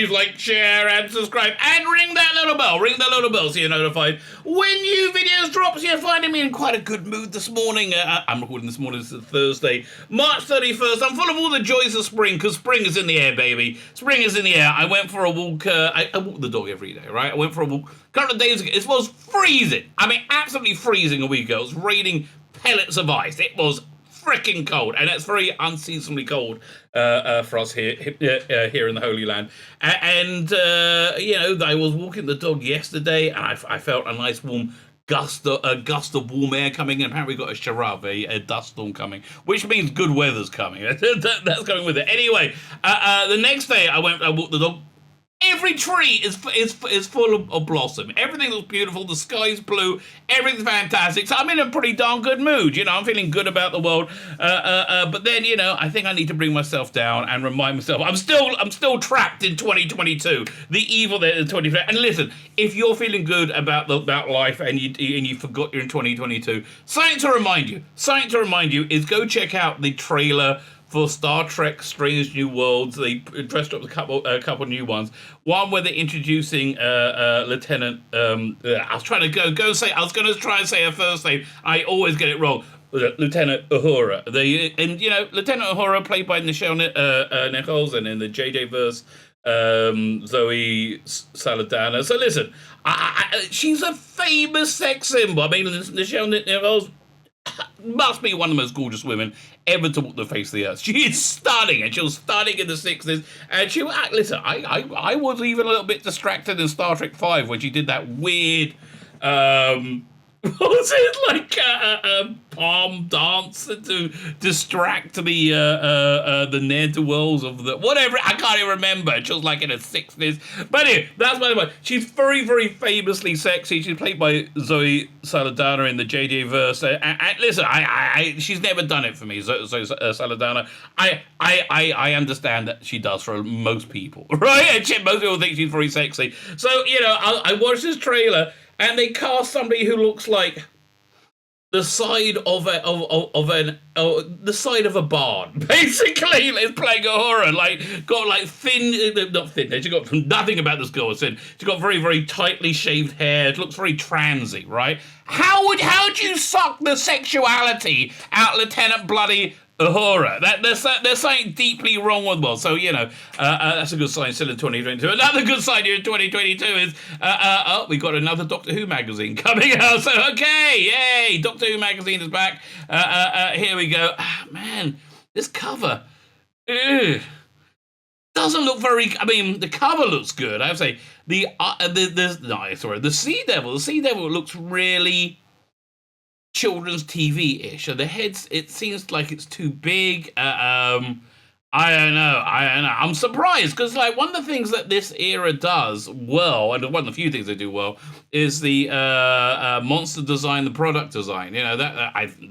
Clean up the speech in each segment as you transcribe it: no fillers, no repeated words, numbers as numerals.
please like, share, and subscribe, and ring that little bell. Ring that little bell so you're notified when new videos drop. So you're finding me in quite a good mood this morning. I'm recording this morning. It's Thursday, March 31st. I'm full of all the joys of spring, because spring is in the air, baby. Spring is in the air. I went for a walk. I walk the dog every day, right? I went for a walk a couple of days ago. It was freezing. I mean, absolutely freezing a week ago. It was raining pellets of ice. It was freaking cold, and it's very unseasonably cold for us here in the Holy Land. And I was walking the dog yesterday, and I felt a nice warm gust of warm air coming in. Apparently, we got a sharav, a dust storm coming, which means good weather's coming. That's coming with it. Anyway, the next day I walked the dog. Every tree is full of blossom. Everything looks beautiful. The sky's blue. Everything's fantastic. So I'm in a pretty darn good mood. I'm feeling good about the world. But then, I think I need to bring myself down and remind myself I'm still trapped in 2022. The evil that is 2022. And listen, if you're feeling good about life and you forgot you're in 2022, something to remind you is go check out the trailer for Star Trek Strange New Worlds. They dressed up a couple new ones. One where they're introducing Lieutenant, I was going to try and say her first name. I always get it wrong. Lieutenant Uhura. Lieutenant Uhura, played by Nichelle Nichols, and in the JJ verse, Zoe Saldana. So listen, she's a famous sex symbol. I mean, Nichelle Nichols must be one of the most gorgeous women ever to walk the face of the earth. She is stunning, and she was stunning in the 60s. And listen, I was even a little bit distracted in Star Trek V when she did that weird, what was it, like a palm dance to distract the ne'er-do-wells of the whatever. I can't even remember. She was like in the 60s. But anyway, that's by the way. She's very, very famously sexy. She's played by Zoe Saldana in the JJ verse. And listen, she's never done it for me. Zoe Saldana. I understand that she does for most people, right? And most people think she's very sexy. So I watched this trailer. And they cast somebody who looks like the side of the side of a barn. Basically, is playing Uhura. Not thin. She got nothing about this girl. She got very, very tightly shaved hair. It looks very transy, right? How would you suck the sexuality out Lieutenant Bloody Uhura? There's something deeply wrong with the world. So, that's a good sign still in 2022. Another good sign here in 2022 is, we got another Doctor Who magazine coming out. So, okay, yay, Doctor Who magazine is back. Here we go. Man, this cover, doesn't look very, the cover looks good. I have to say, the Sea Devil. The Sea Devil looks really children's TV-ish. So the heads, it seems like it's too big. I don't know. I'm surprised, because one of the things that this era does well, and one of the few things they do well, is the monster design, the product design. The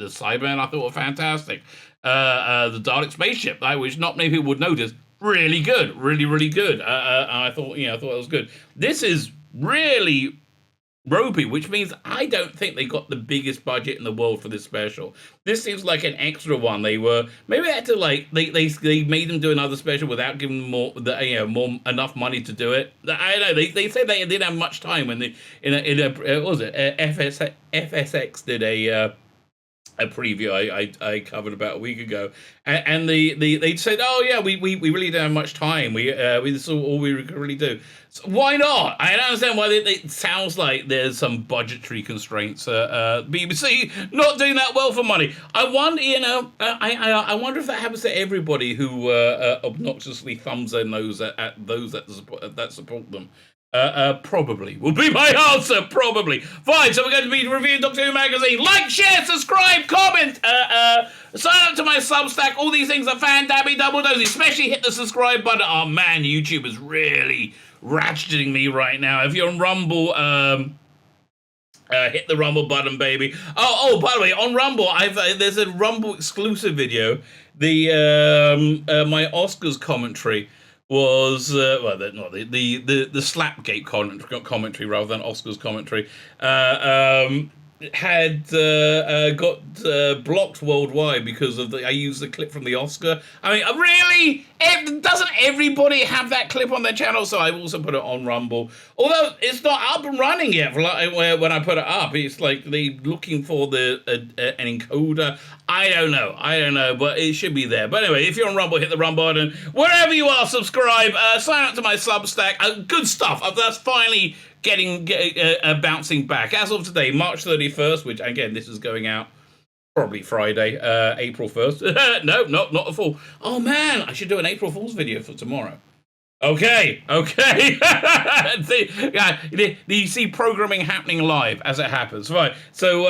Cybermen I thought were fantastic. The Dalek spaceship, which not many people would notice, really good, really, really good. I thought it was good. This is really ropey, which means I don't think they got the biggest budget in the world for this special. This seems like an extra one. They had to they made them do another special without giving them more enough money to do it. I know they said they didn't have much time when FSX did a preview I covered about a week ago, and they said, oh yeah, we really don't have much time. This is all we could really do. So why not? I don't understand why it sounds like there's some budgetary constraints. BBC not doing that well for money. I wonder, I wonder if that happens to everybody who obnoxiously thumbs their nose at those that support them. Probably will be my answer. Probably. Fine. So we're going to be reviewing Doctor Who magazine. Like, share, subscribe, comment, sign up to my Substack. All these things are fan-dabby double dosey. Especially hit the subscribe button. Oh man, YouTube is really ratcheting me right now. If you're on Rumble, hit the Rumble button, baby. Oh, by the way, on Rumble, there's a Rumble exclusive video. My Oscars commentary was the Slapgate commentary rather than Oscars commentary. had got blocked worldwide because of I used the clip from the Oscar. I mean, really? Doesn't everybody have that clip on their channel? So I also put it on Rumble. Although it's not up and running yet. When I put it up, it's like they looking for an encoder. I don't know, but it should be there. But anyway, if you're on Rumble, hit the Rumble button. Wherever you are, subscribe. Sign up to my Substack. Good stuff. That's finally getting bouncing back. As of today, March 31st, which again, this is going out probably Friday, April 1st. No, not a full. Oh man, I should do an April Fool's video for tomorrow. Okay. You see programming happening live as it happens. Right. So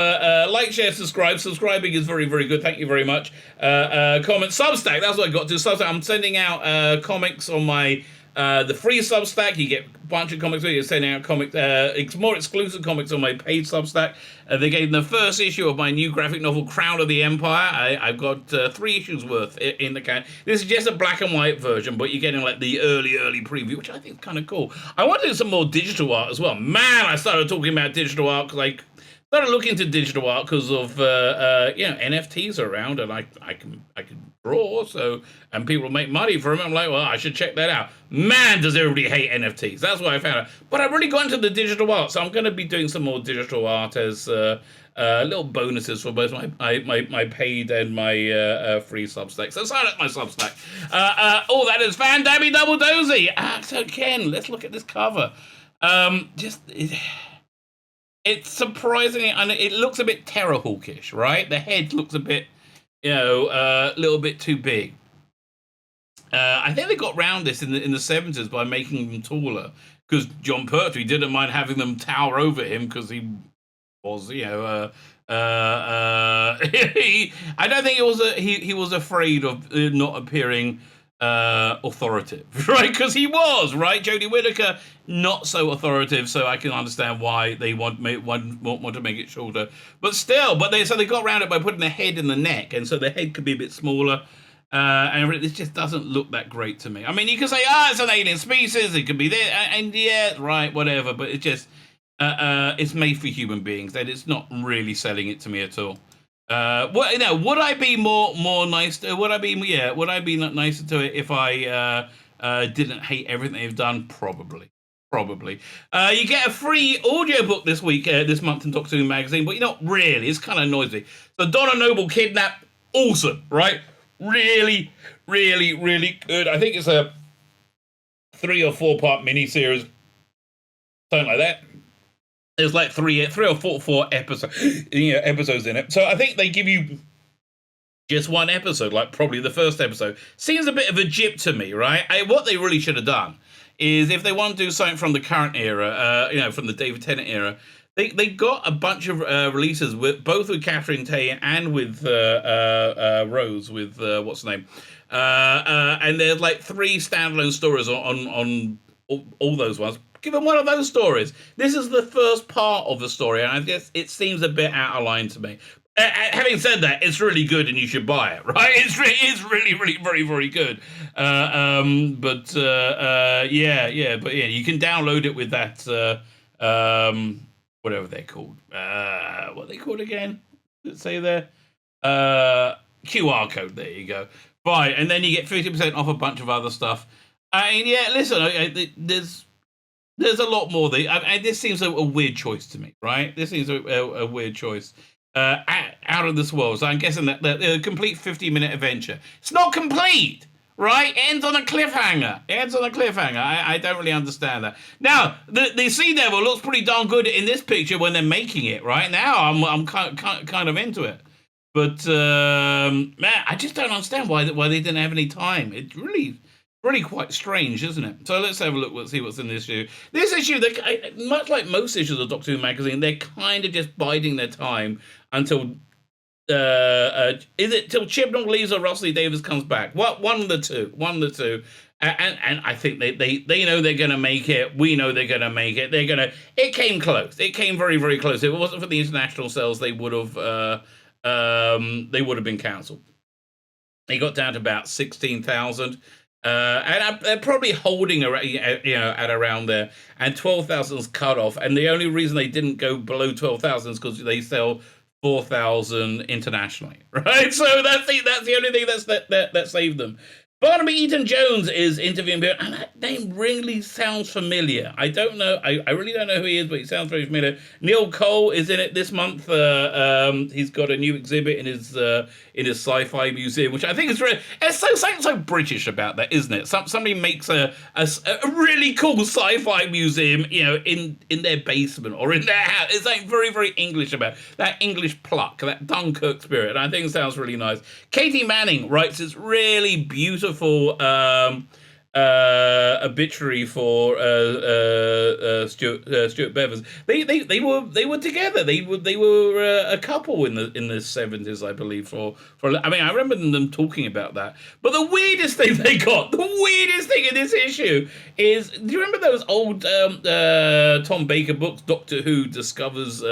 like, share, subscribe. Subscribing is very, very good. Thank you very much. Comment, Substack. That's what I got to. Substack. I'm sending out comics on my the free Substack. You get a bunch of comics. You're sending out comics, more exclusive comics on my paid Substack. They gave the first issue of my new graphic novel, Crown of the Empire. I've got 3 issues worth in the can. This is just a black and white version, but you're getting like the early preview, which I think is kind of cool. I want to do some more digital art as well. Man, I started talking about digital art because I started looking into digital art because of NFTs are around, and I can draw, and people make money from it. I'm like, well, I should check that out. Man, does everybody hate NFTs. That's what I found out. But I've really got into the digital art, so I'm going to be doing some more digital art as little bonuses for both my paid and my free Substack. So sign up my Substack. That is Van Dabby Double Dozy. So Ken, let's look at this cover. It's surprisingly, and it looks a bit Terror Hawkish, right? The head looks a bit, a little bit too big. I think they got round this in the 70s by making them taller, because John Pertwee didn't mind having them tower over him because he was, I don't think he was afraid of not appearing authoritative, right? Because he was, right? Jodie Whittaker, not so authoritative, so I can understand why they want to make it shorter. But still, they got around it by putting the head in the neck, and so the head could be a bit smaller. And it just doesn't look that great to me. I mean, you can say, it's an alien species, it could be there, and yeah, right, whatever, but it just, it's made for human beings, and it's not really selling it to me at all. Would I be more nice? Would I be nicer to it if I didn't hate everything they've done? Probably. You get a free audiobook this month in Doctor Who magazine, but you're not really. It's kind of noisy. So Donna Noble kidnapped, awesome, right? Really, really, really good. I think it's a 3 or 4 part miniseries, something like that. There's like 3 or 4 episodes in it. So I think they give you just 1 episode, like probably the first episode. Seems a bit of a jip to me, right? What they really should have done is, if they want to do something from the current era, from the David Tennant era, they got a bunch of releases both with Catherine Tay and with Rose, with what's her name, and there's like 3 standalone stories on all those ones. Give them one of those stories. This is the first part of the story, and I guess it seems a bit out of line to me. Having said that, it's really good, and you should buy it, right? It's really, really, very, very good. But you can download it with that. Whatever they're called. What are they called again? Let's say there. QR code. There you go. Buy, and then you get 50% off a bunch of other stuff. Listen, there's a lot more. This seems a weird choice to me, right? This seems a weird choice. Out of this world. So I'm guessing that the complete 50-minute adventure. It's not complete. Right? It ends on a cliffhanger. I don't really understand that. Now, the Sea Devil looks pretty darn good in this picture when they're making it, right? Now, I'm kind of into it. But, man, I just don't understand why they didn't have any time. It's really quite strange, isn't it? So let's have a look, see what's in this issue. This issue, much like most issues of Doctor Who magazine, they're kind of just biding their time until... is it till Chibnall leaves or Russell Davies comes back? One of the two. And I think they know they're going to make it. We know they're going to make it. It came close. It came very, very close. If it wasn't for the international sales, they would have been cancelled. They got down to about 16,000. And they're probably holding at around there, and 12,000 is cut off. And the only reason they didn't go below 12,000 is because they sell 4,000 internationally, right? So that's the only thing that saved them. Barnaby Eaton-Jones is interviewing people, and that name really sounds familiar. I don't know. I really don't know who he is, but he sounds very familiar. Neil Cole is in it this month. He's got a new exhibit in his sci-fi museum, which I think is really, it's so British about that, isn't it? Somebody makes a really cool sci-fi museum, in their basement or in their house. It's like very, very English about it. That English pluck, that Dunkirk spirit. And I think it sounds really nice. Katie Manning writes this really beautiful obituary for Stuart Bevers. They were together. They were a couple in the 70s, I believe. I mean, I remember them talking about that. But the weirdest thing the weirdest thing in this issue is, do you remember those old Tom Baker books? Doctor Who discovers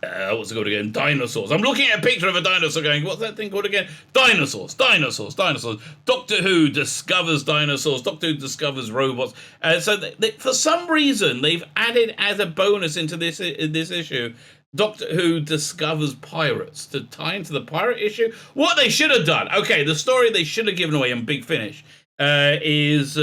what's it called again? Dinosaurs. I'm looking at a picture of a dinosaur going, what's that thing called again? Dinosaurs. Doctor Who discovers dinosaurs. Doctor Who discovers robots. So for some reason, they've added as a bonus into this issue, Doctor Who discovers pirates to tie into the pirate issue. What they should have done, okay, the story they should have given away in Big Finish is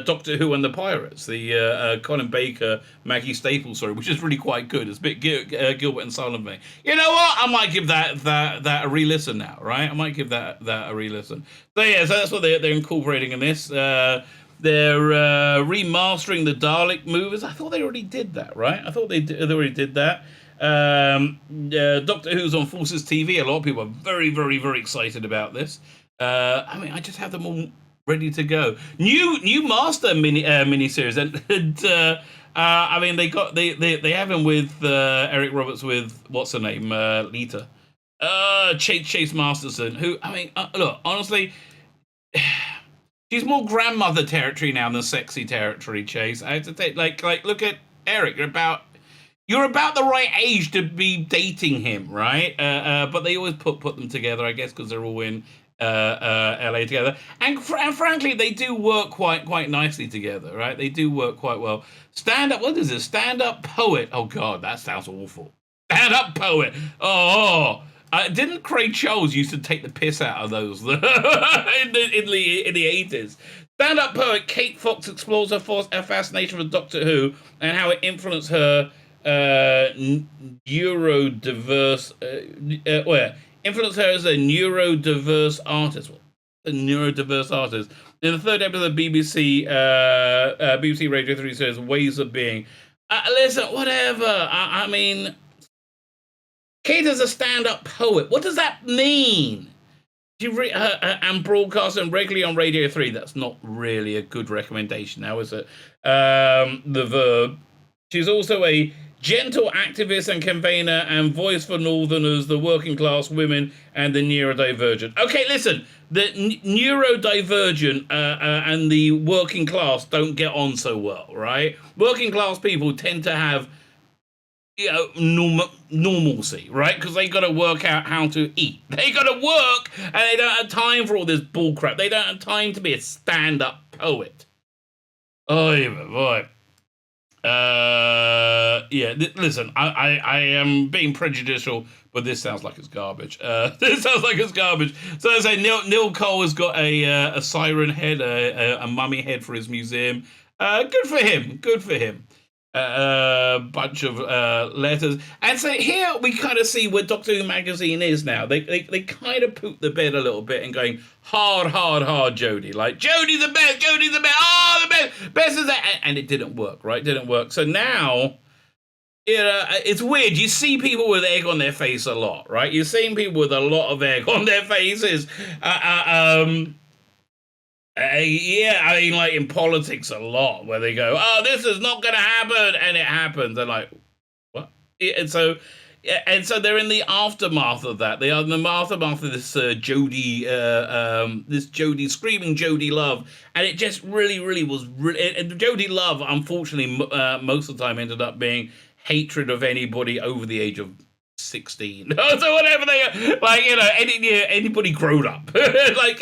Doctor Who and the Pirates, the Colin Baker, Maggie Staples story, which is really quite good. It's a bit Gilbert and Sullivan. You know what? I might give that a re-listen now, right? I might give that a re-listen. So yeah, so that's what they're incorporating in this. They're remastering the Dalek movies. I thought they already did that, right? I thought they already did that. Doctor Who's on Forces TV. A lot of people are very, very, very excited about this. I mean, I just have them all ready to go. New Master mini series, and I mean they have him with Eric Roberts with what's her name, Lita, Chase Masterson, who, I mean, look, honestly, she's more grandmother territory now than sexy territory. Chase, I have to take like look at Eric. You're about the right age to be dating him, right? But they always put them together, I guess, because they're all in LA together, and frankly, they do work quite nicely together, right? They do work quite well. What is this? Stand-up poet. Oh God, that sounds awful. Stand-up poet. Oh. Didn't Craig Charles used to take the piss out of those in the 80s? Stand-up poet Kate Fox explores her fascination with Doctor Who and how it influenced her influenced her as a neurodiverse artist. In the third episode of BBC Radio 3 series Ways of Being. Listen, whatever. I mean, Kate is a stand-up poet. What does that mean? And broadcasting regularly on Radio 3. That's not really a good recommendation now, is it? The Verb. She's also a gentle activist and campaigner and voice for Northerners, the working class women, and the neurodivergent. Okay, listen, the neurodivergent and the working class don't get on so well, right? Working class people tend to have, normalcy, right? Because they got to work out how to eat. They got to work, and they don't have time for all this bullcrap. They don't have time to be a stand-up poet. Oh, boy. Listen, I am being prejudicial, but this sounds like it's garbage. So as I say, Neil Cole has got a siren head, a mummy head for his museum. Good for him. A bunch of letters. And so here we kind of see where Doctor Who magazine is now. They kind of poop the bed a little bit and going, hard, Jodie. Like, Jodie's the best, the best is that. And it didn't work, right? Didn't work. So now, it's weird. You see people with egg on their face a lot, right? You're seeing people with a lot of egg on their faces. I mean, like in politics a lot, where they go, "Oh, this is not going to happen," and it happens. They're like, "What?" And so they're in the aftermath of that. They are in the aftermath of this Jodie, screaming Jodie Love, and it just really was. And Jodie Love, unfortunately, most of the time ended up being hatred of anybody over the age of 16. So whatever they are, like, anybody grown up. Like,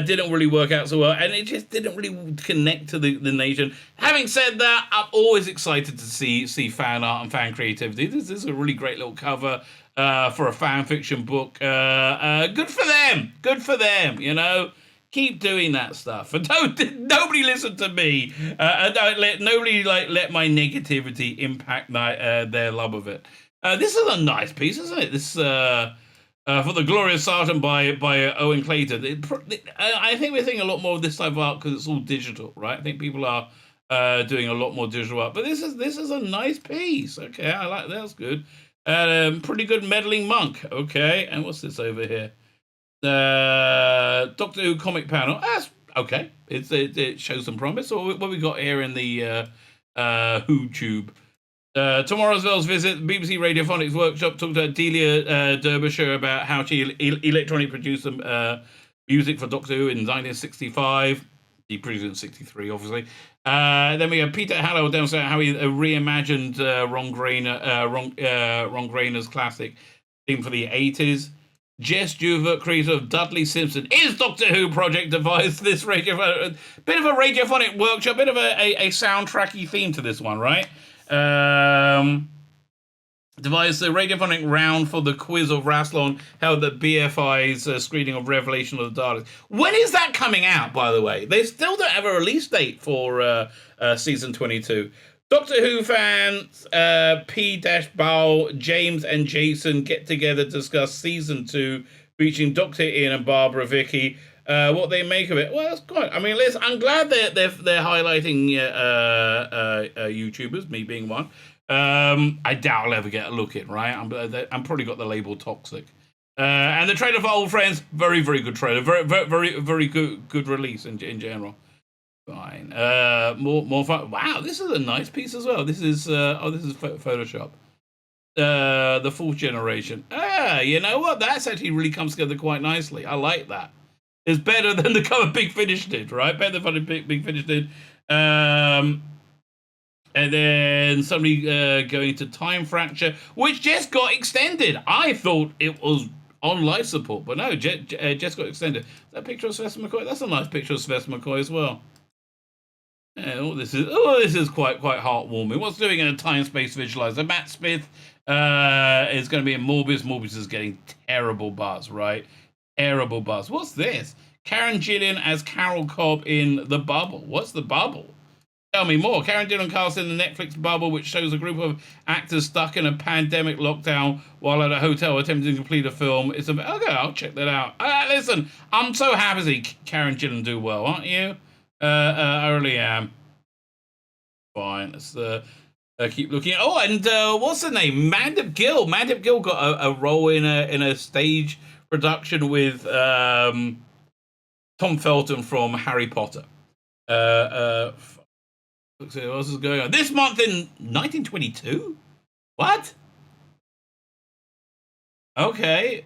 didn't really work out so well, and it just didn't really connect to the nation. Having said that, I'm always excited to see fan art and fan creativity. This is a really great little cover for a fan fiction book. Good for them, Keep doing that stuff, and nobody listen to me. Don't let nobody let my negativity impact their love of it. This is a nice piece, isn't it? This for the Glorious Sergeant by Owen Clayton. I think we're seeing a lot more of this type of art because it's all digital, right? I think people are doing a lot more digital art, but this is a nice piece. Okay, I like that. That's good. Pretty good meddling monk. Okay, and what's this over here? Doctor Who comic panel. That's okay. It shows some promise. So what we got here in the Who tube. Tomorrow's Ville's visit, BBC Radiophonics Workshop, talked to Delia Derbyshire about how she electronically produced some music for Doctor Who in 1965. He produced it in 63, obviously. Then we have Peter Hallow demonstrating how he reimagined Ron Grainer's classic theme for the 80s. Jess Duvert, creator of Dudley Simpson, is Doctor Who project devised this bit of a radiophonic workshop, bit of a soundtracky theme to this one, right? Devised the radiophonic round for the quiz of Rassilon, held at BFI's screening of Revelation of the Daleks. When is that coming out, by the way? They still don't have a release date for season 22. Doctor Who fans P-Bow, James and Jason get together to discuss season 2, featuring Dr. Ian and Barbara Vicky. What they make of it? Well, that's good. I mean, I'm glad they're highlighting YouTubers, me being one. I doubt I'll ever get a look in, right? I'm probably got the label toxic. And the trailer for Old Friends, very, very good trailer. Very, very, very good release in general. Fine. More fun. Wow, this is a nice piece as well. This is Photoshop. The 4th generation. You know what? That's actually really comes together quite nicely. I like that. It's better than the cover Big Finish did, right? Better than Big Finish did. And then somebody going to Time Fracture, which just got extended. I thought it was on life support, but no, just got extended. That picture of Sylvester McCoy. That's a nice picture of Sylvester McCoy as well. This is quite heartwarming. What's doing in a time-space visualizer? Matt Smith is going to be in Morbius. Morbius is getting terrible buzz, right? Terrible buzz. What's this? Karen Gillan as Carol Cobb in The Bubble. What's The Bubble? Tell me more. Karen Gillan cast in the Netflix Bubble, which shows a group of actors stuck in a pandemic lockdown while at a hotel attempting to complete a film. Okay, I'll check that out. Listen, I'm so happy to see Karen Gillan do well, aren't you? I really am. Fine. Let's keep looking. Oh, and what's her name? Mandip Gill. Mandip Gill got a role in a stage production with Tom Felton from Harry Potter. Let's see what else is going on. This month in 1922? What? Okay,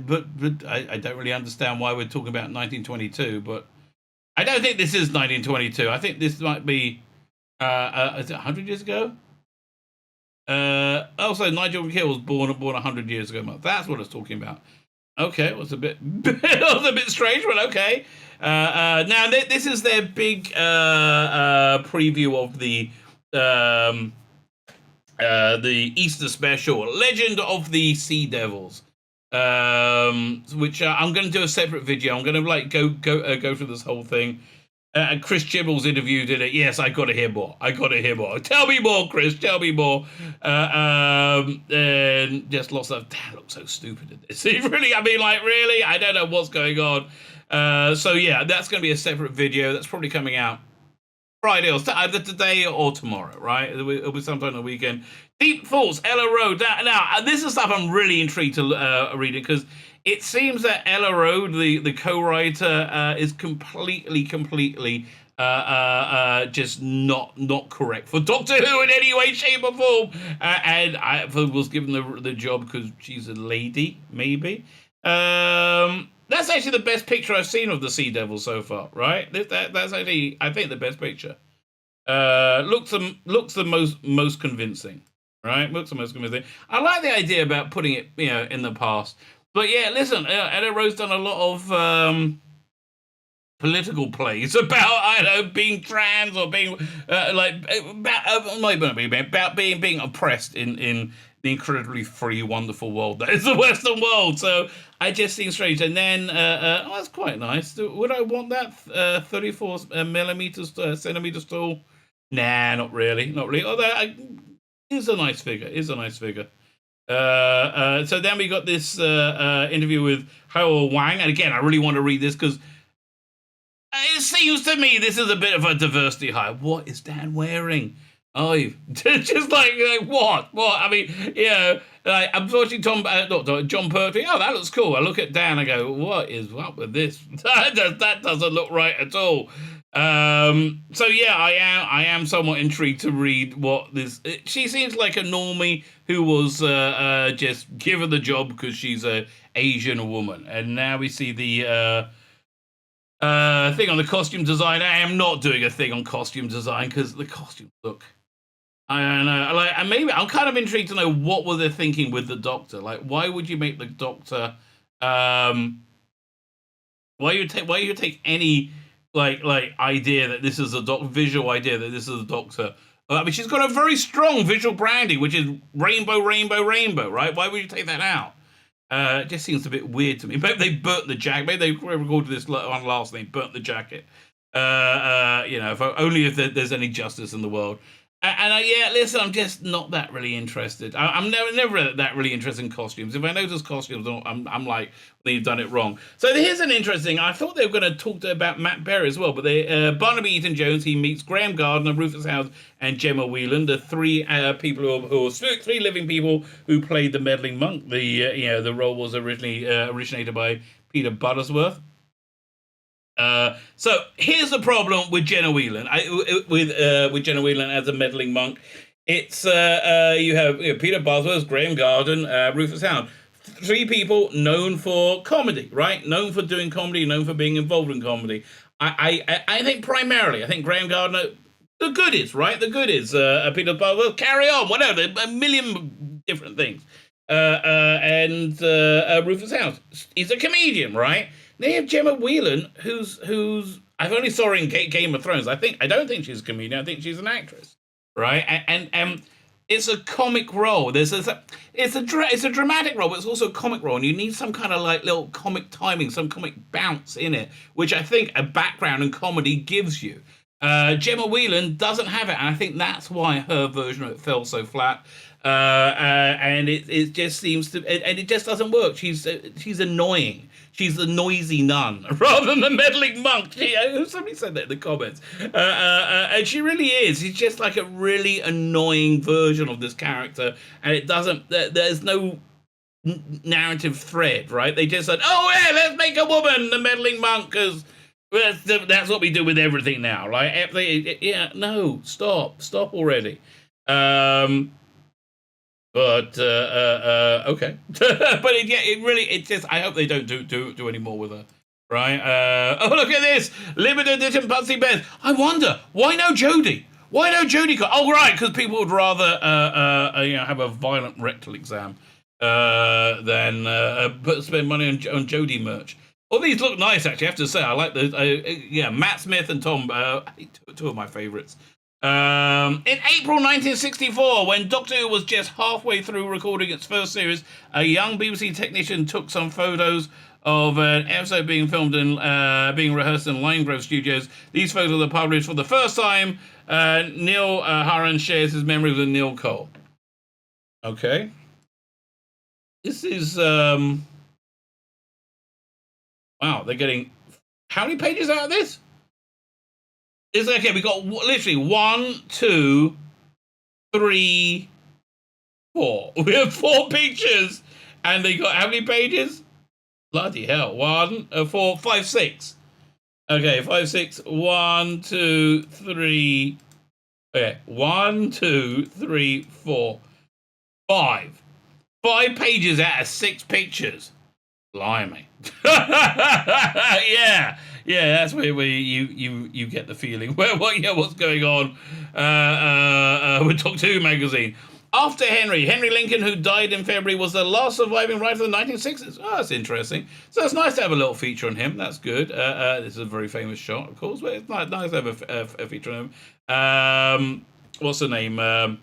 but I don't really understand why we're talking about 1922, but I don't think this is 1922. I think this might be, is it 100 years ago? Also, Nigel McKill was born 100 years ago. That's what I was talking about. Okay, it was a bit strange, but okay. Now this is their big preview of the Easter special, Legend of the Sea Devils, which I'm going to do a separate video. I'm going to go through this whole thing. Chris Chibnall's interviewed in it. Yes, I got to hear more. Tell me more, Chris. Tell me more. And just lots of, damn, looks so stupid in this. Really, I don't know what's going on. So yeah, that's going to be a separate video. That's probably coming out Friday or either today or tomorrow, right? It'll be sometime on the weekend. Deep Thoughts, Ella Road. Now, this is stuff I'm really intrigued to read it, because it seems that Ella Road, the co-writer, is completely just not correct for Doctor Who in any way, shape, or form. And I was given the job because she's a lady, maybe. That's actually the best picture I've seen of the Sea Devil so far, right? That's actually, I think, the best picture. Looks the most convincing. right? Books are most common thing. I like the idea about putting it, in the past. But yeah, listen, Ella Rose done a lot of political plays about, I don't know, being trans or being about being oppressed in the incredibly free, wonderful world that is the Western world. So I just seem strange. And then, that's quite nice. Would I want that 34 millimeters centimeters tall? Nah, not really, not really. Although is a nice figure. Is a nice figure. So then we got this interview with Harold Wang, and again, I really want to read this because it seems to me this is a bit of a diversity hire. What is Dan wearing? Oh, just like what? I mean, I'm watching John Pertwee. Oh, that looks cool. I look at Dan. I go, what is up with this? That doesn't look right at all. So yeah, I am somewhat intrigued to read what this. She seems like a normie who was just given the job because she's a Asian woman, and now we see the thing on the costume design. I am not doing a thing on costume design because the costumes look. I don't know. Like, and maybe I'm kind of intrigued to know what were they thinking with the Doctor. Like, why would you make the Doctor? Why you take any like idea that this is a visual idea that this is a Doctor? I mean, she's got a very strong visual branding, which is rainbow, rainbow, rainbow, right? Why would you take that out? It just seems a bit weird to me. Maybe they burnt the jacket. Maybe they recorded this on last and they burnt the jacket. If there's any justice in the world. Listen, I'm just not that really interested. I'm never that really interested in costumes. If I notice costumes, I'm like, they've done it wrong. So here's an interesting. I thought they were going to talk about Matt Berry as well, but Barnaby Eaton-Jones, he meets Graham Gardner, Rufus Howes, and Gemma Whelan, the three people who are three living people who played the meddling monk. The role was originally originated by Peter Buttersworth. So here's the problem with Gemma Whelan. With Gemma Whelan as a meddling monk, it's you have Peter Bosworth, Graham Gardner, Rufus Howard, three people known for comedy, right? Known for doing comedy, known for being involved in comedy. I think primarily, Graham Gardner, the goodies, right? The goodies. Peter Bosworth, Carry On, whatever, a million different things. And Rufus Howard, he's a comedian, right? They have Gemma Whelan, who's I've only saw her in Game of Thrones. I don't think she's a comedian. I think she's an actress, right? And it's a comic role. It's a dramatic role, but it's also a comic role, and you need some kind of like little comic timing, some comic bounce in it, which I think a background in comedy gives you. Gemma Whelan doesn't have it, and I think that's why her version of it fell so flat. And it just seems to, and it just doesn't work. She's annoying. She's the noisy nun rather than the meddling monk. Somebody said that in the comments. And she really is. She's just like a really annoying version of this character. And it doesn't, there's no narrative thread, right? They just said, oh yeah, let's make a woman the meddling monk because that's what we do with everything now. Like, no, stop already. But okay. But it just, I hope they don't do any more with her, right? Oh, look at this limited edition Putsy Bears. I wonder why no Jodie. Why no Jodie? Oh, right, because people would rather have a violent rectal exam than spend money on Jodie merch. Well, these look nice, actually. I have to say, I like the Matt Smith and Tom. Two of my favorites. In April 1964, when Doctor Who was just halfway through recording its first series, a young BBC technician took some photos of an episode being filmed and being rehearsed in Limegrove Studios. These photos are published for the first time. Neil Haran shares his memories with Neil Cole. Okay. This is, wow, they're getting, how many pages out of this? It's okay, we got literally 1, 2, 3, 4. We have 4 pictures, and they got how many pages? Bloody hell. 1, 4, 5, 6. Okay, 5, 6. 1, 2, 3. Okay, 1, 2, 3, 4, 5. 5 pages out of 6 pictures. Blimey. Yeah, that's where you get the feeling what's going on with Doctor Who magazine. After Henry Lincoln, who died in February, was the last surviving writer of the 1960s. Oh, that's interesting. So it's nice to have a little feature on him. That's good. This is a very famous shot, of course, but it's nice to have a feature on him. What's the name? Not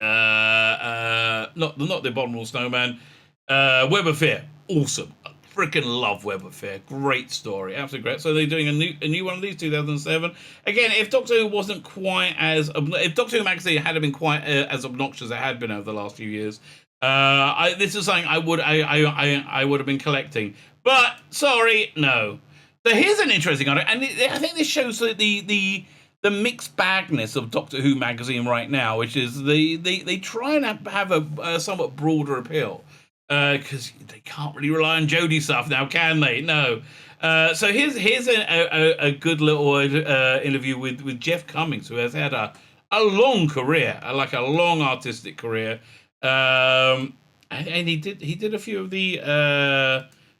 the Abominable Snowman. Web of Fear. Awesome. Freaking love Web of Fear. Great story. Absolutely great. So they're doing a new one of these, 2007. Again, if Doctor Who wasn't quite as... If Doctor Who magazine had been quite as obnoxious as it had been over the last few years, this is something I would have been collecting. But, sorry, no. So here's an interesting item, and I think this shows the mixed bagness of Doctor Who magazine right now, which is they try and have a somewhat broader appeal. Because they can't really rely on Jodie stuff now, can they? No. So here's a good little interview with Jeff Cummings, who has had a long career, like a long artistic career, and he did a few of the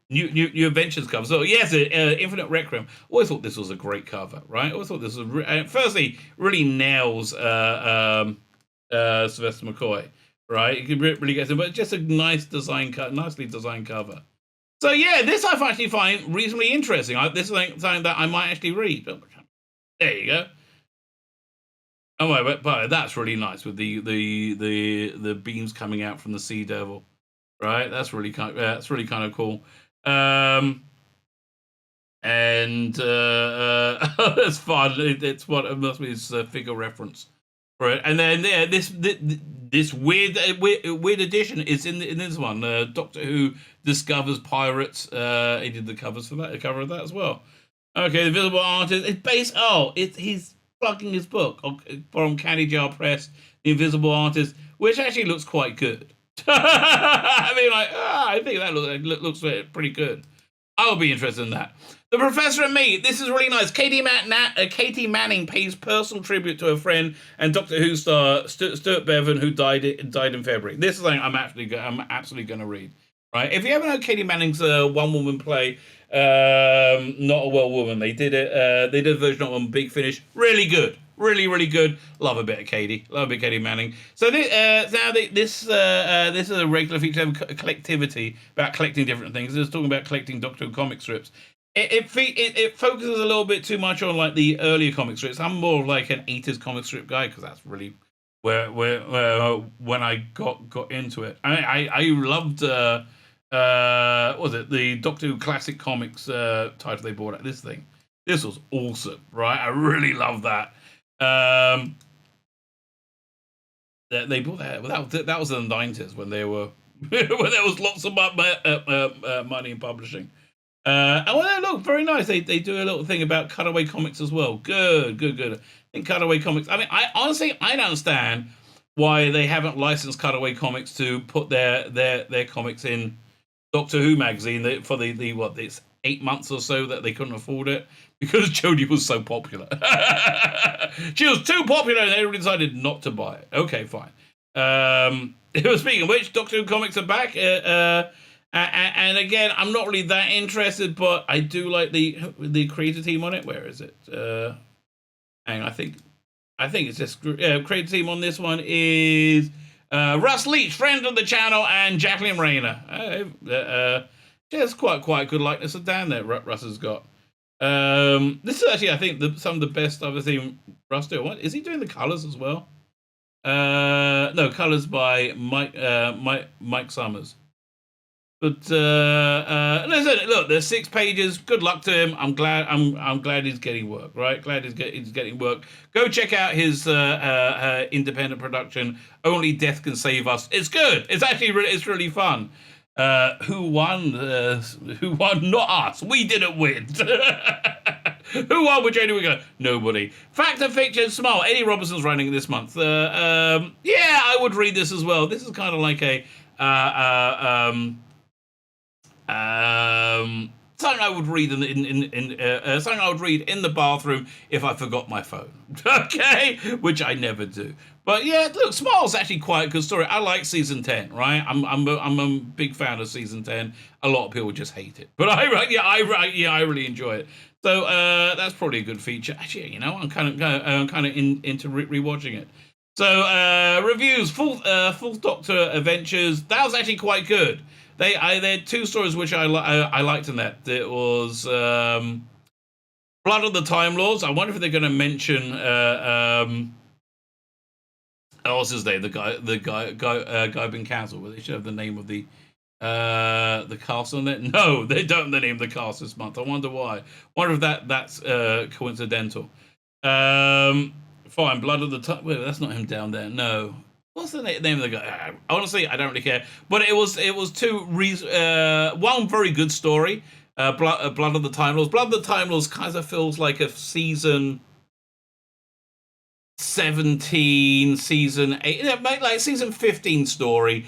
new Adventures covers. So yes, Infinite Requiem. Always thought this was a great cover, right? Always thought this was firstly really nails Sylvester McCoy. Right, you can really get them, but just a nicely designed cover. So yeah, this I actually find reasonably interesting. This is something that I might actually read. Oh, there you go. Oh wait, but that's really nice with the beams coming out from the Sea Devil. Right, that's really kind of cool. And it's fun. It's what it must be his figure reference. Right, and then this weird edition is in this one. Doctor Who discovers pirates. He did the cover of that as well. Okay, the Visible Artist. It's based. He's plugging his book from Candy Jar Press, The Invisible Artist, which actually looks quite good. I mean, I think that looks pretty good. I'll be interested in that. The Professor and Me. This is really nice. Katie Manning pays personal tribute to her friend and Doctor Who star Stuart Bevan, who died in February. This is something I'm absolutely going to read. Right? If you haven't heard Katie Manning's one-woman play, Not a Well Woman, they did it. They did a version of it on Big Finish. Really good. Really, really good. Love a bit of Katie. Love a bit of Katie Manning. So this is a regular feature of collectivity about collecting different things. It's talking about collecting Doctor Who comic strips. It focuses a little bit too much on like the earlier comic strips. I'm more of like an 80s comic strip guy because that's really where when I got into it. I loved what was it, the Doctor Who Classic Comics title they bought out. This was awesome, right? I really love that. They bought that. That was in the 90s when they were when there was lots of money in publishing. And they look very nice. They do a little thing about Cutaway Comics as well. Good. I think Cutaway Comics. I mean, I honestly don't understand why they haven't licensed Cutaway Comics to put their comics in Doctor Who magazine for it's 8 months or so that they couldn't afford it because Jodie was so popular. She was too popular and everybody decided not to buy it. Okay, fine. Speaking of which, Doctor Who comics are back. And again, I'm not really that interested, but I do like the creator team on it. Where is it? Hang on, I think it's just creator team on this one is Russ Leach, friend of the channel, and Jacqueline Rayner. There's quite a good likeness of Dan there. Russ has got. This is actually, I think, some of the best I've ever seen Russ do. What is he doing? The colors as well? No, colors by Mike Summers. But listen, look, there's 6 pages. Good luck to him. I'm glad he's getting work. Right, glad he's getting work. Go check out his independent production. Only Death Can Save Us. It's good. It's actually really fun. Who won? Who won? Not us. We didn't win. Who won with Jodie Whittaker? Nobody. Fact and Fiction, Smile. Eddie Robinson's writing it this month. Yeah, I would read this as well. This is kind of like a something I would read something I would read in the bathroom if I forgot my phone. Okay, which I never do. But yeah, look, Smile's actually quite a good story. I like season 10, right? I'm a big fan of season 10. A lot of people just hate it, but I really enjoy it. So that's probably a good feature. Actually, I'm kind of into rewatching it. So reviews, Fourth Doctor Adventures. That was actually quite good. They had two stories which I liked in that. It was Blood of the Time Lords. I wonder if they're going to mention what's his name? The guy been cancelled. Well, they should have the name of the cast on it. No, they don't have the name of the cast this month. I wonder why. I wonder if that's coincidental. Fine, Blood of the Time. Wait, that's not him down there. No. What's the name of the guy? Honestly, I don't really care. But it was two one very good story. Blood of the Time Lords. Blood of the Time Lords kind of feels like a season 17, season 8, like season 15 story,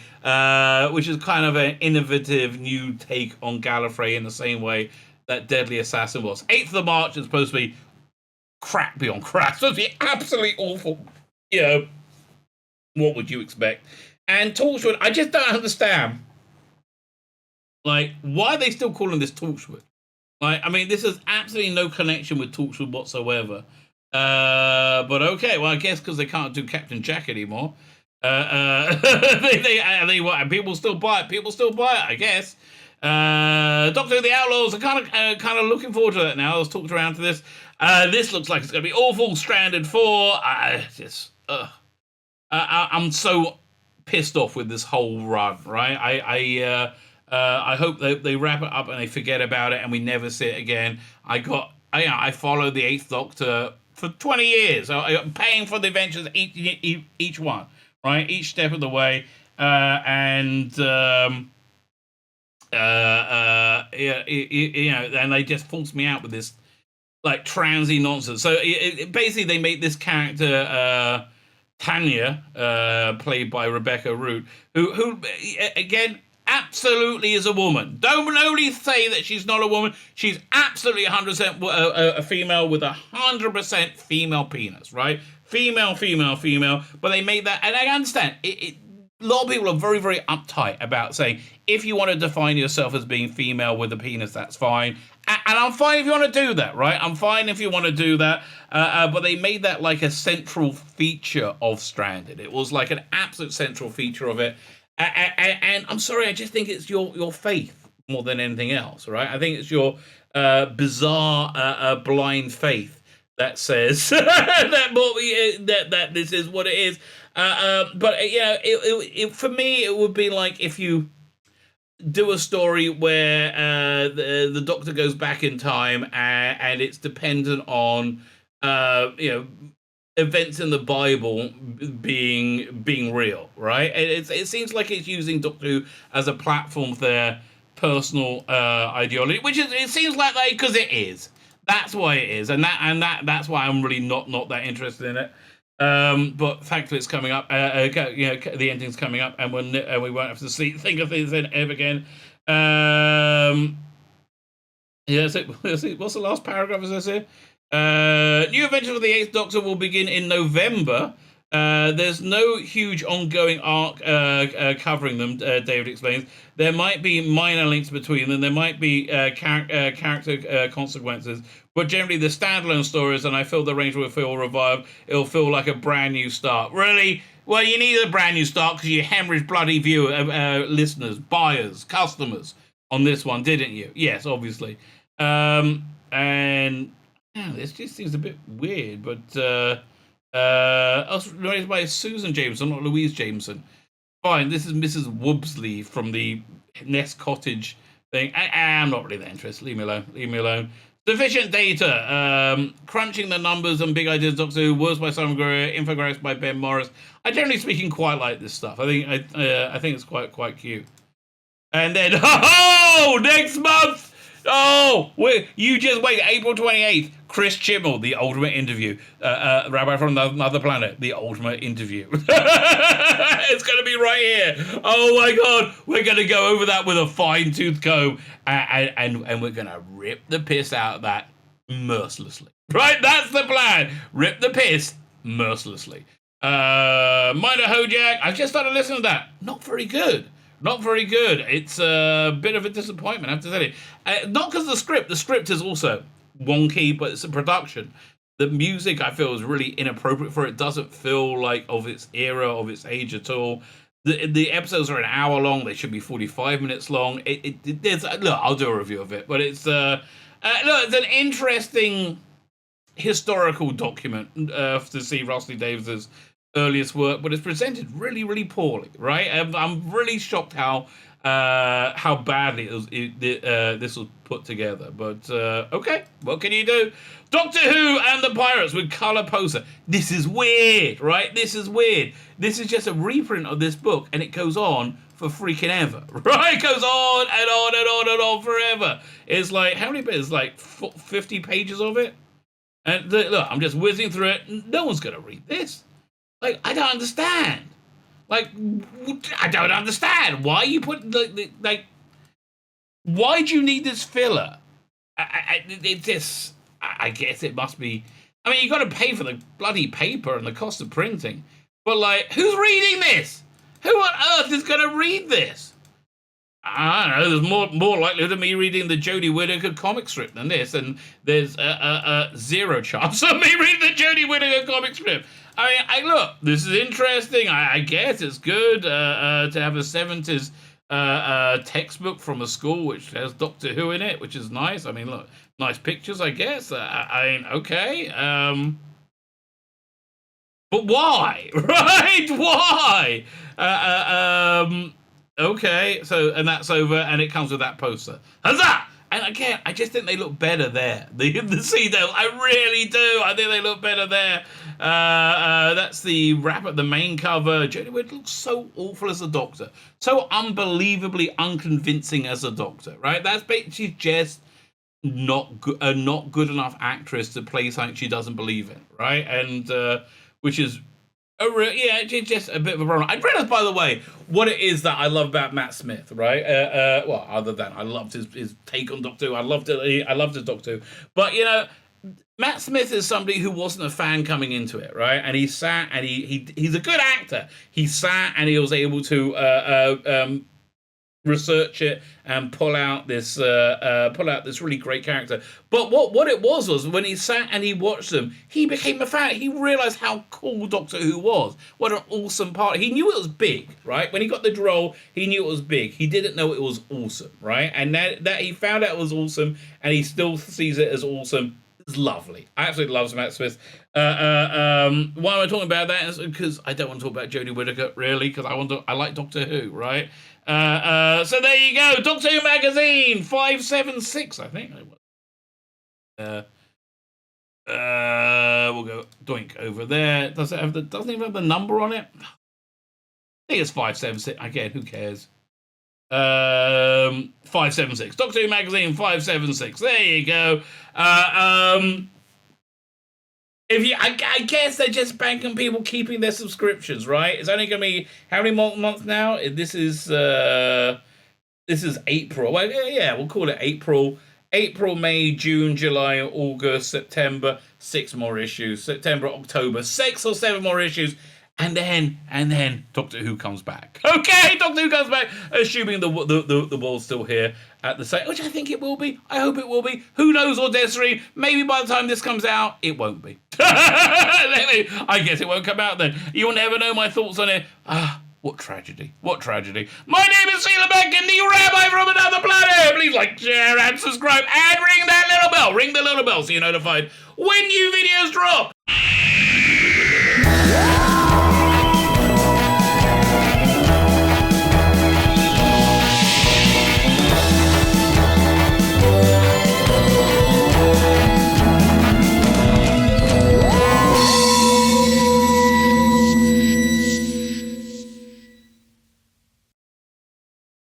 which is kind of an innovative new take on Gallifrey in the same way that Deadly Assassin was. 8th of March is supposed to be crap beyond crap. It's supposed to be absolutely awful. You know, what would you expect? And Torchwood, I just don't understand. Like, why are they still calling this Torchwood? Like, I mean, this has absolutely no connection with Torchwood whatsoever. But okay, well, I guess because they can't do Captain Jack anymore. People still buy it. I guess. Doctor Who: The Outlaws. I'm kind of looking forward to that now. I was talked around to this. This looks like it's going to be awful. Stranded 4. I'm so pissed off with this whole run. Right. I hope they wrap it up and they forget about it and we never see it again. I followed the 8th Doctor for 20 years. I'm paying for the adventures each one, right? Each step of the way. And they just forced me out with this like transy nonsense. So basically they made this character Tanya, played by Rebecca Root, who again absolutely is a woman. Don't only say that she's not a woman. She's absolutely 100% a female with 100% female penis, right? Female. But they made that, and I understand. A lot of people are very, very uptight about saying, if you want to define yourself as being female with a penis, that's fine. And I'm fine if you want to do that, right? I'm fine if you want to do that. But they made that like a central feature of Stranded. It was like an absolute central feature of it. And I'm sorry, I just think it's your faith more than anything else, right? I think it's your bizarre blind faith that says that this is what it is. But for me, it would be like if you do a story where the Doctor goes back in time and it's dependent on events in the Bible being real, right? It seems like it's using Doctor Who as a platform for their personal ideology, which it seems like because it is. That's why it is, and that's why I'm really not that interested in it. But thankfully, it's coming up. The ending's coming up, and we won't have to think of things ever again. What's the last paragraph? Is this here? New adventures of the 8th Doctor will begin in November. There's no huge ongoing arc covering them, David explains. There might be minor links between them. There might be character consequences. But generally, the standalone stories, and I feel the range will feel revived. It'll feel like a brand new start. Really? Well, you need a brand new start because you hemorrhaged bloody listeners, buyers, customers on this one, didn't you? Yes, obviously. And this just seems a bit weird, but I was raised by Susan Jameson, not Louise Jameson. Fine, this is Mrs. Woobsley from the Nest Cottage thing. I'm not really that interested. Leave me alone. Sufficient data. Crunching the numbers and big ideas. Doctor Who. Words by Simon Guerrier. Infographics by Ben Morris. I generally speaking quite like this stuff. I think it's quite cute. And then next month. You just wait. April 28th. Chris Chimmel, The Ultimate Interview. Rabbi from Another Planet, The Ultimate Interview. It's going to be right here. Oh my God. We're going to go over that with a fine-tooth comb and we're going to rip the piss out of that mercilessly. Right? That's the plan. Rip the piss mercilessly. Minor Hojack. I've just started listening to that. Not very good. It's a bit of a disappointment, I have to tell you. Not because of the script. The script is also wonky, but it's a production. The music, I feel, is really inappropriate for it. Doesn't feel like of its era, of its age at all. The episodes are an hour long. They should be 45 minutes long. There's look, I'll do a review of it, but it's look, it's an interesting historical document to see Rusty Davis's earliest work, but it's presented really, really poorly. Right? I'm really shocked how badly this was put together. But okay, what can you do? Doctor Who and the Pirates with colour poster. This is weird, right? This is weird. This is just a reprint of this book, and it goes on for freaking ever, right? It goes on and on and on and on forever. It's like, how many pages? Like 50 pages of it? And look, I'm just whizzing through it. No one's going to read this. Like, I don't understand. Like, I don't understand. Why you put, like, why do you need this filler? I guess it must be, I mean, you got to pay for the bloody paper and the cost of printing. But, like, who's reading this? Who on earth is going to read this? I don't know, there's more likelihood of me reading the Jodie Whittaker comic strip than this, and there's zero chance of me reading the Jodie Whittaker comic strip. I mean, look, this is interesting. I guess it's good to have a 70s textbook from a school which has Doctor Who in it, which is nice. I mean, look, nice pictures, I guess. I mean, okay. But why? Right? Why? Okay, so, and that's over, and it comes with that poster. Huzzah! And again, I just think they look better there. The Sea Devils, I really do. I think they look better there. That's the wrap at the main cover. Jodie Whittaker looks so awful as a Doctor. So unbelievably unconvincing as a Doctor, right? She's just not good enough actress to play something she doesn't believe in, right? And which is it's just a bit of a problem. I realized, by the way, what it is that I love about Matt Smith, right? Well, other than I loved his take on Doctor Who, I loved his Doctor Who, but you know, Matt Smith is somebody who wasn't a fan coming into it, right? And he sat and he's a good actor. He sat and he was able to research it and pull out this really great character. But what it was when he sat and he watched them, he became a fan. He realized how cool Doctor Who was. What an awesome part. He knew it was big, right? When he got the role, he knew it was big. He didn't know it was awesome, right? And that he found out it was awesome, and he still sees it as awesome. It's lovely. I absolutely love Matt Smith. Why am I talking about that? Is because I don't want to talk about Jodie Whittaker, really, because I like Doctor Who, right? So there you go. Doctor Who magazine 576, I think. We'll go doink over there. Doesn't even have the number on it? I think it's 576. Again, who cares? 576. Doctor Who magazine 576. There you go. I guess they're just banking people keeping their subscriptions, right? It's only going to be how many months now? This is April. Well, yeah, we'll call it April. April, May, June, July, August, September. 6 more issues. September, October. 6 or 7 more issues. And then Doctor Who comes back. Okay, Doctor Who comes back, assuming the world's still here at the same, which I think it will be. I hope it will be. Who knows, Audessery? Maybe by the time this comes out, it won't be. I guess it won't come out then. You will never know my thoughts on it. What tragedy. What tragedy. My name is Tzvi Lebetkin, the Rabbi from another planet. Please like, share, and subscribe, and ring that little bell. Ring the little bell so you're notified when new videos drop.